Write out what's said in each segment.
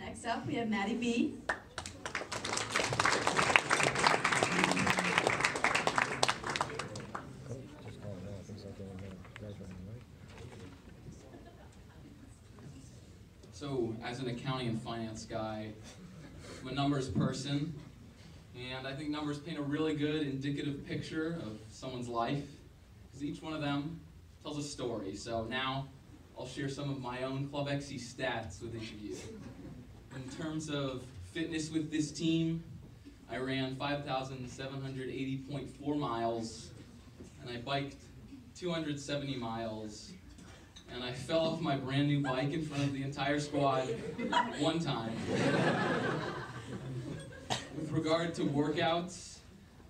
Next up, we have Maddie B. So, as an accounting and finance guy, I'm a numbers person, and I think numbers paint a really good indicative picture of someone's life, because each one of them tells a story. So now, I'll share some of my own Club XC stats with each of you. In terms of fitness with this team, I ran 5,780.4 miles, and I biked 270 miles, and I fell off my brand new bike in front of the entire squad one time. With regard to workouts,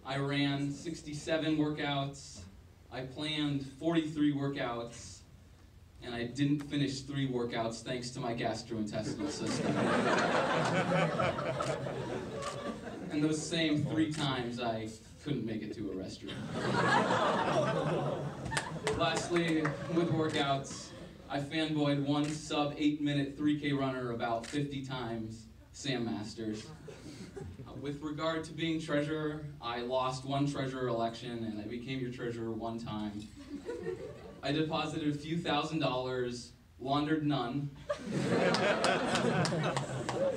I ran 67 workouts, I planned 43 workouts, and I didn't finish 3 workouts thanks to my gastrointestinal system. And those same 3 times I couldn't make it to a restroom. Lastly, with workouts, I fanboyed one sub 8-minute 3K runner about 50 times, Sam Masters. With regard to being treasurer, I lost 1 treasurer election and I became your treasurer 1 time. I deposited a few $1,000s, laundered none,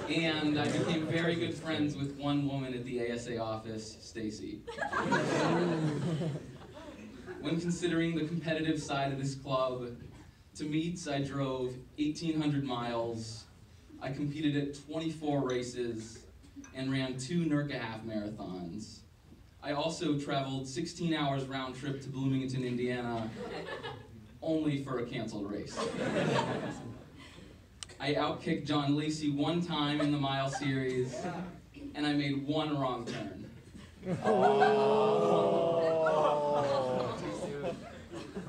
and I became very good friends with one woman at the ASA office, Stacy. When considering the competitive side of this club, to meets I drove 1,800 miles, I competed at 24 races, and ran 2 NERCA half marathons. I also traveled 16 hours round trip to Bloomington, Indiana, only for a canceled race. I outkicked John Lacey 1 time in the mile series, and I made 1 wrong turn.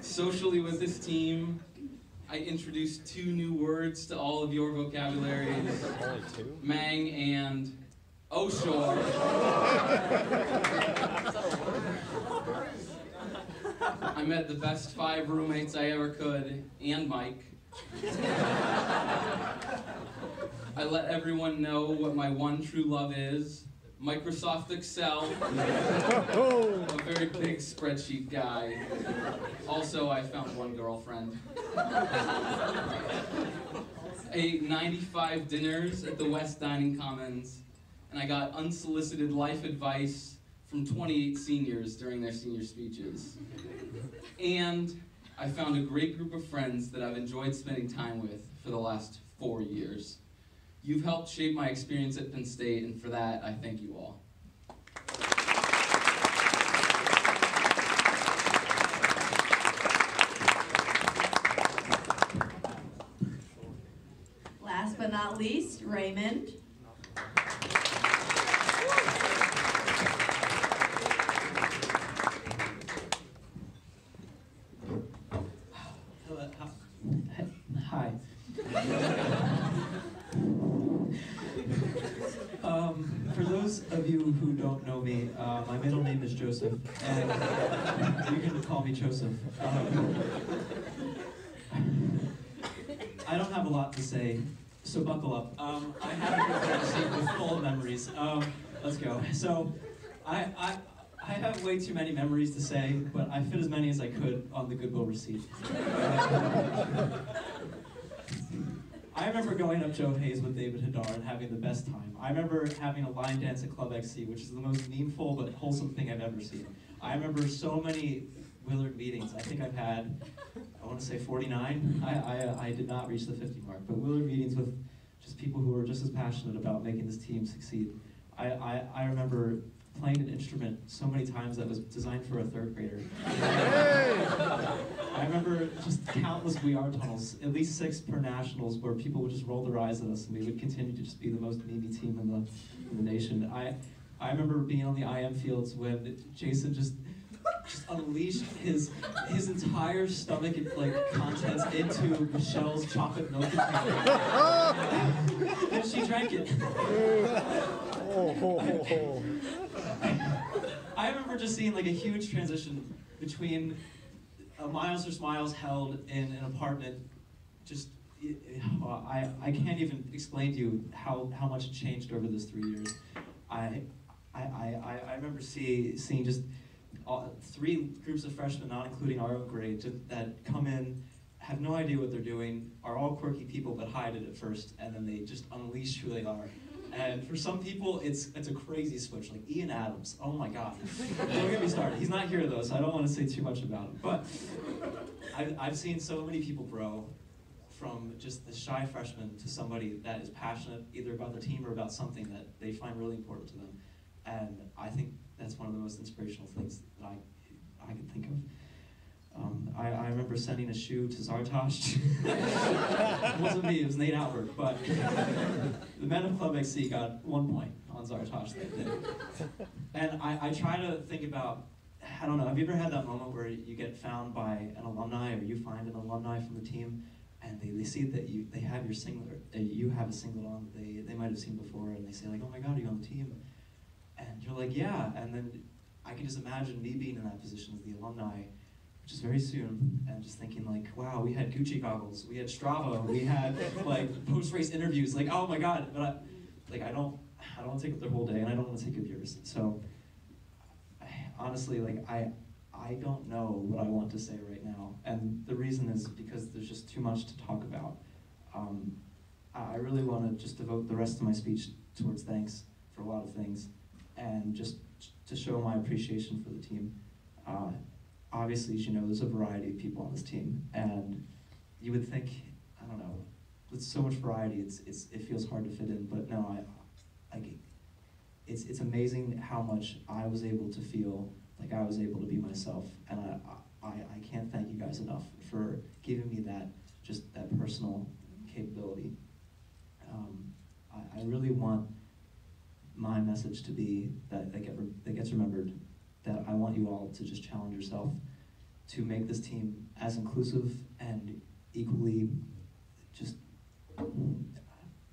Socially with this team, I introduced 2 new words to all of your vocabularies, Mang and Oh sure. I met the best 5 roommates I ever could, and Mike. I let everyone know what my one true love is, Microsoft Excel. I'm a very big spreadsheet guy. Also, I found 1 girlfriend. I ate 95 dinners at the West Dining Commons, and I got unsolicited life advice from 28 seniors during their senior speeches. And I found a great group of friends that I've enjoyed spending time with for the last 4 years. You've helped shape my experience at Penn State, and for that, I thank you all. Last but not least, Raymond. Hi. For those of you who don't know me, my middle name is Joseph, and you can call me Joseph. I don't have a lot to say, so buckle up. I have a good sheet with full of memories. Let's go. So, I have way too many memories to say, but I fit as many as I could on the Goodwill receipt. I remember going up Joe Hayes with David Hadar and having the best time. I remember having a line dance at Club XC, which is the most memeful but wholesome thing I've ever seen. I remember so many Willard meetings. I think I've had, I want to say 49. I did not reach the 50 mark, but Willard meetings with just people who were just as passionate about making this team succeed. I remember playing an instrument so many times that was designed for a 3rd grader. I remember just countless We Are tunnels, at least 6 per nationals, where people would just roll their eyes at us and we would continue to just be the most memey team in the nation. I remember being on the IM fields when Jason just unleashed his entire stomach like contents into Michelle's chocolate milk container. And she drank it. I remember just seeing like a huge transition between Miles vs. Miles held in an apartment just I can't even explain to you how much it changed over those 3 years. I remember seeing just three groups of freshmen, not including our own grade, that come in, have no idea what they're doing, are all quirky people but hide it at first, and then they just unleash who they are. And for some people, it's a crazy switch, like Ian Adams. Oh my God. Don't get me started. He's not here though, so I don't want to say too much about him. But I've seen so many people grow from just the shy freshman to somebody that is passionate either about the team or about something that they find really important to them. And I think that's one of the most inspirational things that I can think of. I remember sending a shoe to Zartosh. It wasn't me, it was Nate Albert, but the men of Club XC got 1 point on Zartosh that day. And I try to think about, I don't know, have you ever had that moment where you get found by an alumni, or you find an alumni from the team, and they see that they have your singlet, you have a singlet on that they might have seen before, and they say like, oh my God, are you on the team? And you're like, yeah, and then I can just imagine me being in that position as the alumni, which is very soon, and just thinking like, wow, we had Gucci goggles, we had Strava, we had like post-race interviews, like, oh my God, but I don't want to take up their whole day, and I don't want to take up yours. So honestly, like I don't know what I want to say right now, and the reason is because there's just too much to talk about. I really want to just devote the rest of my speech towards thanks for a lot of things, and just to show my appreciation for the team. Obviously, as you know, there's a variety of people on this team, and you would think, I don't know, with so much variety, it feels hard to fit in. But no, it's amazing how much I was able to feel like I was able to be myself, and I can't thank you guys enough for giving me that personal capability. I really want my message to be that gets remembered, that I want you all to just challenge yourself to make this team as inclusive and equally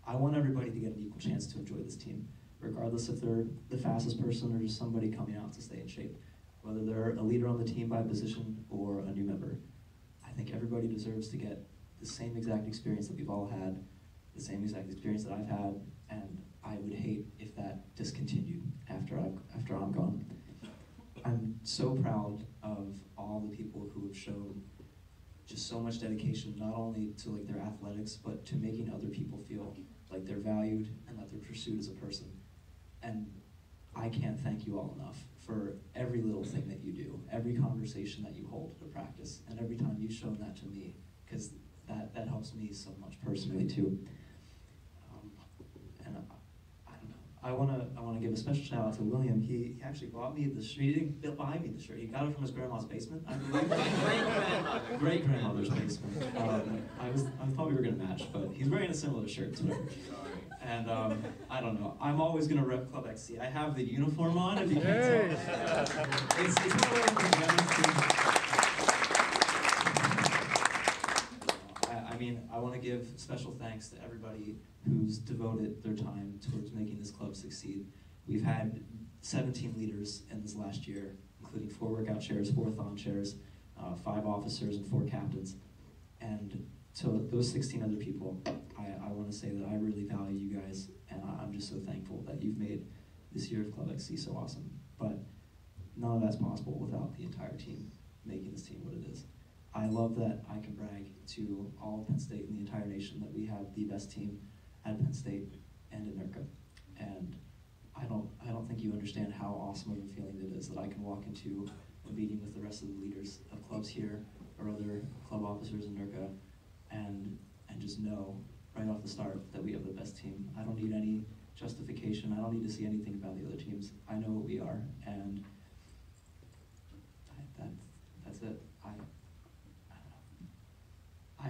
I want everybody to get an equal chance to enjoy this team, regardless if they're the fastest person or just somebody coming out to stay in shape. Whether they're a leader on the team by position or a new member. I think everybody deserves to get the same exact experience that we've all had, the same exact experience that I've had, and I would hate if that discontinued after I'm gone. I'm so proud of all the people who have shown just so much dedication, not only to like their athletics, but to making other people feel like they're valued and that they're pursued as a person. And I can't thank you all enough for every little thing that you do, every conversation that you hold at a practice, and every time you've shown that to me, because that helps me so much personally too. And I don't know. I want to give a special shout out to William. He actually bought me the shirt. He didn't buy me the shirt. He got it from his grandma's basement, I believe. Great grandmother's basement. I thought we were gonna match, but he's wearing a similar shirt to it. And I don't know. I'm always gonna rep Club XC. I have the uniform on, if you can't tell. It's one of those things. I mean, I want to give special thanks to everybody who's devoted their time towards making this club succeed. We've had 17 leaders in this last year, including 4 workout chairs, 4 thon chairs, 5 officers, and 4 captains. And to those 16 other people, I want to say that I really value you guys, and I'm just so thankful that you've made this year of Club XC so awesome. But none of that's possible without the entire team making this team what it is. I love that I can brag to all of Penn State and the entire nation that we have the best team at Penn State and at NERCA. And I don't think you understand how awesome of a feeling it is that I can walk into a meeting with the rest of the leaders of clubs here or other club officers in NERCA and just know right off the start that we have the best team. I don't need any justification. I don't need to see anything about the other teams. I know what we are, and that's it.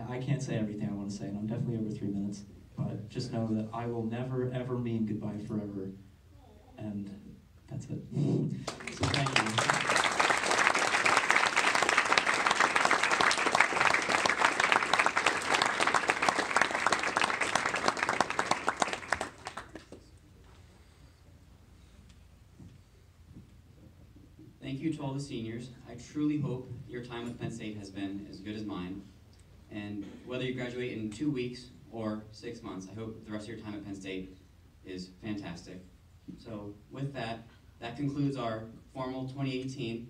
I can't say everything I want to say, and I'm definitely over 3 minutes, but just know that I will never, ever mean goodbye forever, and that's it. So thank you. Thank you to all the seniors. I truly hope your time with Penn State has been as good as mine. And whether you graduate in 2 weeks or 6 months, I hope the rest of your time at Penn State is fantastic. So with that, that concludes our formal 2018.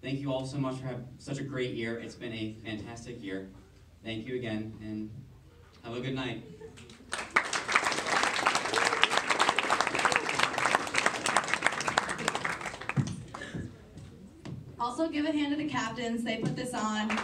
Thank you all so much for having such a great year. It's been a fantastic year. Thank you again, and have a good night. Also give a hand to the captains. They put this on.